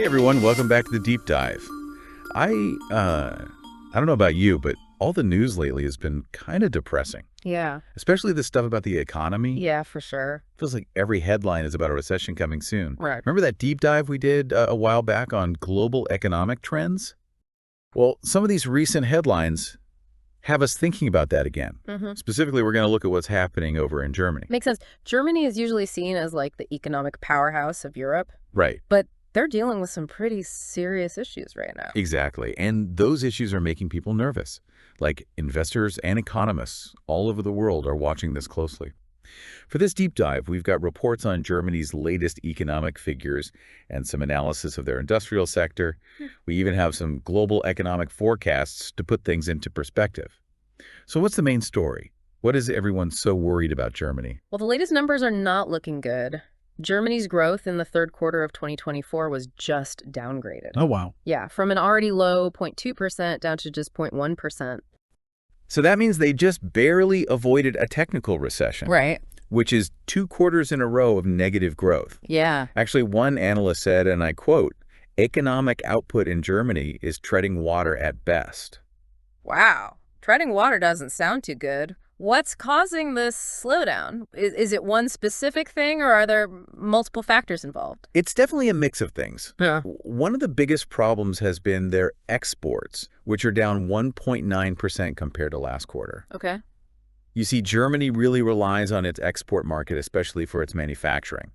Hey everyone, welcome back to the Deep Dive. I don't know about you, but all the news lately has been kind of depressing. Yeah. Especially the stuff about the economy. Yeah, for sure. Feels like every headline is about a recession coming soon. Right. Remember that deep dive we did a while back on global economic trends? Well, some of these recent headlines have us thinking about that again. Specifically, we're going to look at what's happening over in Germany. Makes sense. Germany is usually seen as like the economic powerhouse of Europe, Right. but they're dealing with some pretty serious issues right now. Exactly. And those issues are making people nervous. Like investors and economists all over the world are watching this closely. For this deep dive, we've got reports on Germany's latest economic figures and some analysis of their industrial sector. We even have some global economic forecasts to put things into perspective. So what's the main story? What is everyone so worried about Germany? Well, the latest numbers are not looking good. Germany's growth in the third quarter of 2024 was just downgraded. Oh, wow. Yeah, from an already low 0.2% down to just 0.1%. So that means they just barely avoided a technical recession. Right. Which is 2 quarters in a row of negative growth. Yeah. Actually, one analyst said, and I quote, "Economic output in Germany is treading water at best." Wow. Treading water doesn't sound too good. What's causing this slowdown? Is it one specific thing, or are there multiple factors involved? It's definitely a mix of things. Yeah. One of the biggest problems has been their exports, which are down 1.9% compared to last quarter. Okay. You see, Germany really relies on its export market, especially for its manufacturing.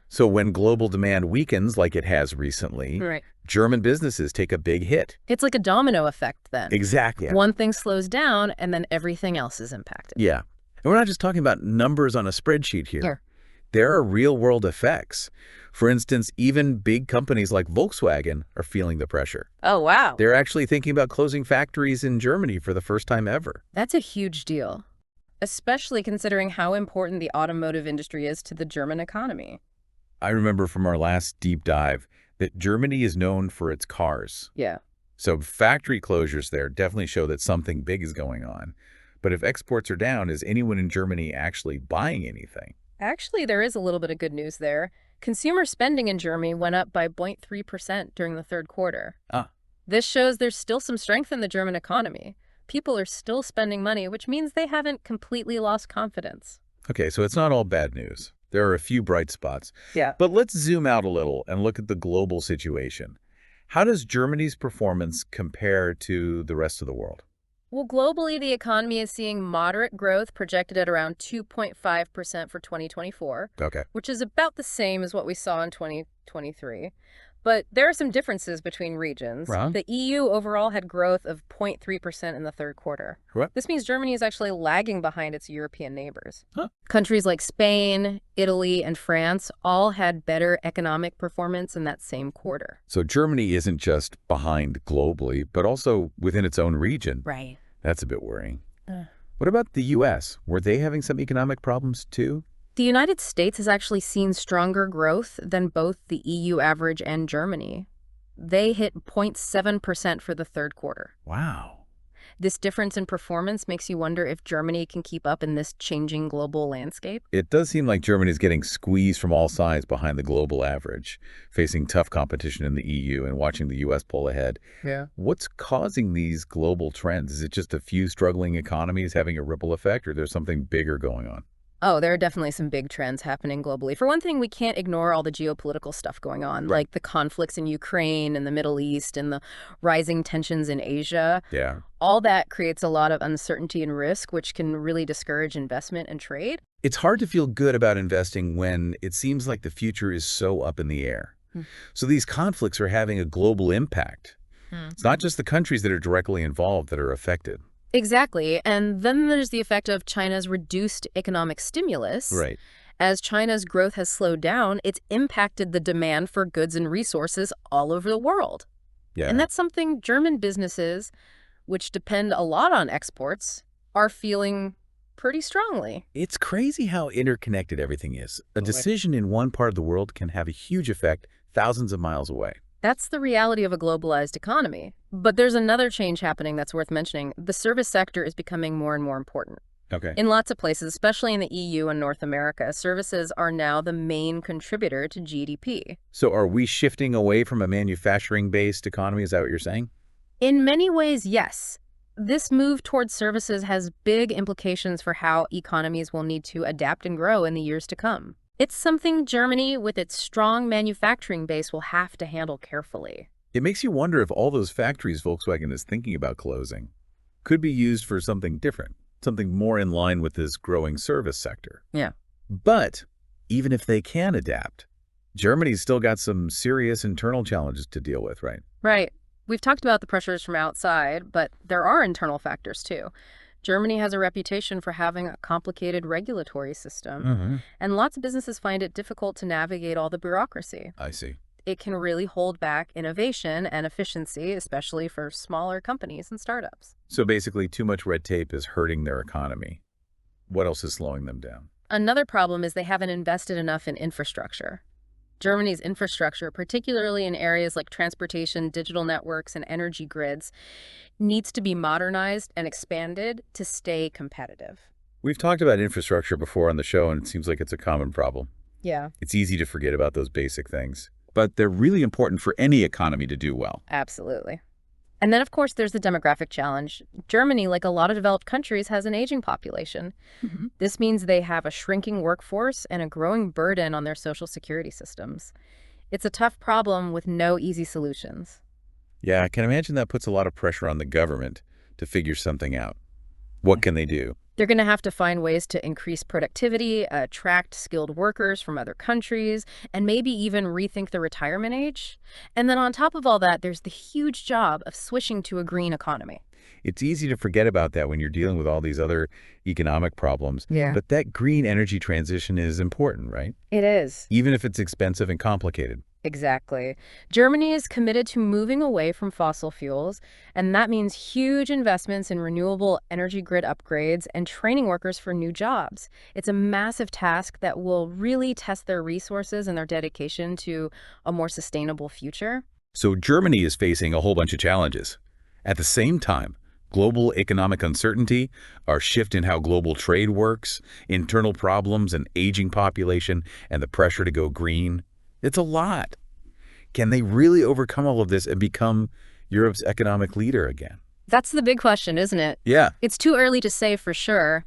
So when global demand weakens, like it has recently, Right. German businesses take a big hit. It's like a domino effect then. Exactly. One thing slows down and then everything else is impacted. Yeah. And we're not just talking about numbers on a spreadsheet here. Here. There are real-world effects. For instance, even big companies like Volkswagen are feeling the pressure. Oh, wow. They're actually thinking about closing factories in Germany for the first time ever. That's a huge deal, especially considering how important the automotive industry is to the German economy. I remember from our last deep dive that Germany is known for its cars. Yeah. So factory closures there definitely show that something big is going on. But if exports are down, is anyone in Germany actually buying anything? Actually, there is a little bit of good news there. Consumer spending in Germany went up by 0.3% during the third quarter. This shows there's still some strength in the German economy. People are still spending money, which means they haven't completely lost confidence. Okay, so it's not all bad news. There are a few bright spots. Yeah. But let's zoom out a little and look at the global situation. How does Germany's performance compare to the rest of the world? Well, globally, the economy is seeing moderate growth projected at around 2.5% for 2024, Okay. which is about the same as what we saw in 2023. But there are some differences between regions. Right. The EU overall had growth of 0.3% in the third quarter. What? This means Germany is actually lagging behind its European neighbors. Huh. Countries like Spain, Italy, and France all had better economic performance in that same quarter. So Germany isn't just behind globally, but also within its own region. Right. That's a bit worrying. What about the U.S.? Were they having some economic problems too? The United States has actually seen stronger growth than both the EU average and Germany. They hit 0.7% for the third quarter. Wow. This difference in performance makes you wonder if Germany can keep up in this changing global landscape. It does seem like Germany is getting squeezed from all sides behind the global average, facing tough competition in the EU and watching the U.S. pull ahead. Yeah. What's causing these global trends? Is it just a few struggling economies having a ripple effect, or there's something bigger going on? Oh, there are definitely some big trends happening globally. For one thing, we can't ignore all the geopolitical stuff going on, like the conflicts in Ukraine and the Middle East and the rising tensions in Asia. Yeah. All that creates a lot of uncertainty and risk, which can really discourage investment and trade. It's hard to feel good about investing when it seems like the future is so up in the air. So these conflicts are having a global impact. It's not just the countries that are directly involved that are affected. Exactly. And then there's the effect of China's reduced economic stimulus. Right. As China's growth has slowed down, it's impacted the demand for goods and resources all over the world. Yeah. And that's something German businesses, which depend a lot on exports, are feeling pretty strongly. It's crazy how interconnected everything is. A decision in one part of the world can have a huge effect thousands of miles away. That's the reality of a globalized economy. But there's another change happening that's worth mentioning. The service sector is becoming more and more important. Okay. In lots of places, especially in the EU and North America, services are now the main contributor to GDP. So are we shifting away from a manufacturing-based economy? Is that what you're saying? In many ways, yes. This move towards services has big implications for how economies will need to adapt and grow in the years to come. It's something Germany, with its strong manufacturing base, will have to handle carefully. It makes you wonder if all those factories Volkswagen is thinking about closing could be used for something different, something more in line with this growing service sector. Yeah. But even if they can adapt, Germany's still got some serious internal challenges to deal with, right? Right. We've talked about the pressures from outside, but there are internal factors too. Germany has a reputation for having a complicated regulatory system, and lots of businesses find it difficult to navigate all the bureaucracy. I see. It can really hold back innovation and efficiency, especially for smaller companies and startups. So basically, too much red tape is hurting their economy. What else is slowing them down? Another problem is they haven't invested enough in infrastructure. Germany's infrastructure, particularly in areas like transportation, digital networks, and energy grids, needs to be modernized and expanded to stay competitive. We've talked about infrastructure before on the show, and it seems like it's a common problem. Yeah, It's easy to forget about those basic things, but they're really important for any economy to do well. absolutely. And then, of course, there's the demographic challenge. Germany, like a lot of developed countries, has an aging population. This means they have a shrinking workforce and a growing burden on their social security systems. It's a tough problem with no easy solutions. Yeah, I can imagine that puts a lot of pressure on the government to figure something out. What can they do? They're going to have to find ways to increase productivity, attract skilled workers from other countries, and maybe even rethink the retirement age. And then on top of all that, there's the huge job of switching to a green economy. It's easy to forget about that when you're dealing with all these other economic problems. Yeah. But that green energy transition is important, right? It is. Even if it's expensive and complicated. Exactly. Germany is committed to moving away from fossil fuels, and that means huge investments in renewable energy grid upgrades and training workers for new jobs. It's a massive task that will really test their resources and their dedication to a more sustainable future. So Germany is facing a whole bunch of challenges. At the same time, global economic uncertainty, our shift in how global trade works, internal problems, an aging population, and the pressure to go green. It's a lot. Can they really overcome all of this and become Europe's economic leader again? That's the big question, isn't it? Yeah. It's too early to say for sure.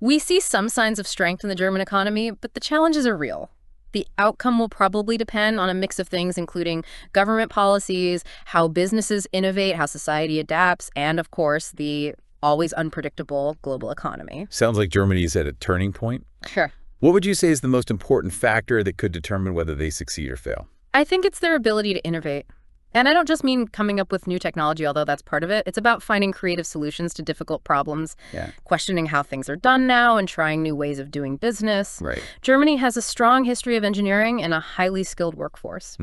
We see some signs of strength in the German economy, but the challenges are real. The outcome will probably depend on a mix of things, including government policies, how businesses innovate, how society adapts, and, of course, the always unpredictable global economy. Sounds like Germany is at a turning point. Sure. What would you say is the most important factor that could determine whether they succeed or fail? I think it's their ability to innovate. And I don't just mean coming up with new technology, although that's part of it. It's about finding creative solutions to difficult problems, questioning how things are done now, and trying new ways of doing business. Right. Germany has a strong history of engineering and a highly skilled workforce.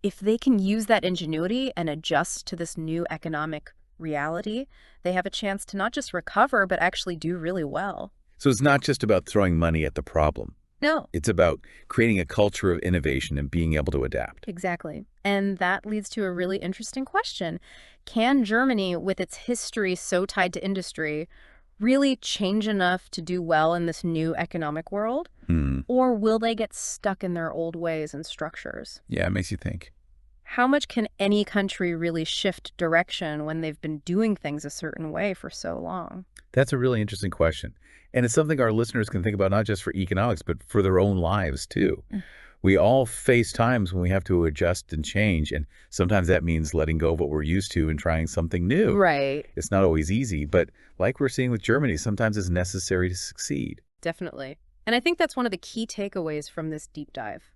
If they can use that ingenuity and adjust to this new economic reality, they have a chance to not just recover, but actually do really well. So it's not just about throwing money at the problem. No. It's about creating a culture of innovation and being able to adapt. Exactly. And that leads to a really interesting question. Can Germany, with its history so tied to industry, really change enough to do well in this new economic world? Or will they get stuck in their old ways and structures? Yeah, it makes you think. How much can any country really shift direction when they've been doing things a certain way for so long? That's a really interesting question. And it's something our listeners can think about not just for economics, but for their own lives, too. We all face times when we have to adjust and change, and sometimes that means letting go of what we're used to and trying something new. Right. It's not always easy, but like we're seeing with Germany, sometimes it's necessary to succeed. Definitely. And I think that's one of the key takeaways from this deep dive.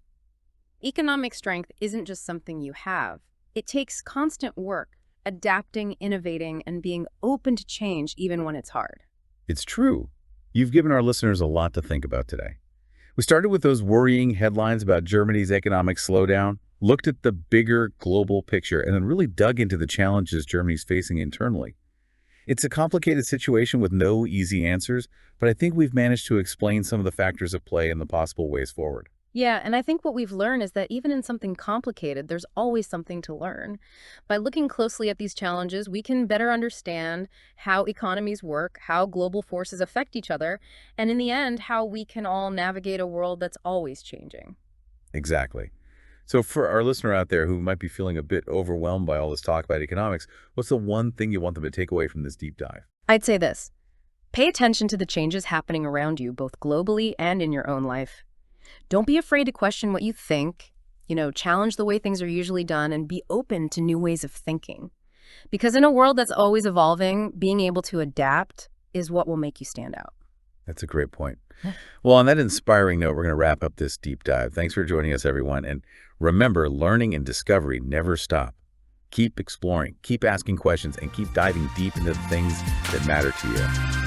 Economic strength isn't just something you have. It takes constant work, adapting, innovating, and being open to change even when it's hard. It's true. You've given our listeners a lot to think about today. We started with those worrying headlines about Germany's economic slowdown, looked at the bigger global picture, and then really dug into the challenges Germany's facing internally. It's a complicated situation with no easy answers, but I think we've managed to explain some of the factors at play and the possible ways forward. Yeah, and I think what we've learned is that even in something complicated, there's always something to learn. By looking closely at these challenges, we can better understand how economies work, how global forces affect each other, and in the end, how we can all navigate a world that's always changing. Exactly. So for our listener out there who might be feeling a bit overwhelmed by all this talk about economics, what's the one thing you want them to take away from this deep dive? I'd say this: pay attention to the changes happening around you, both globally and in your own life. Don't be afraid to question what you think, challenge the way things are usually done, and be open to new ways of thinking. Because in a world that's always evolving, being able to adapt is what will make you stand out. That's a great point. Well, on that inspiring note, we're going to wrap up this deep dive. Thanks for joining us, everyone. And remember, learning and discovery never stop. Keep exploring, keep asking questions, and keep diving deep into the things that matter to you.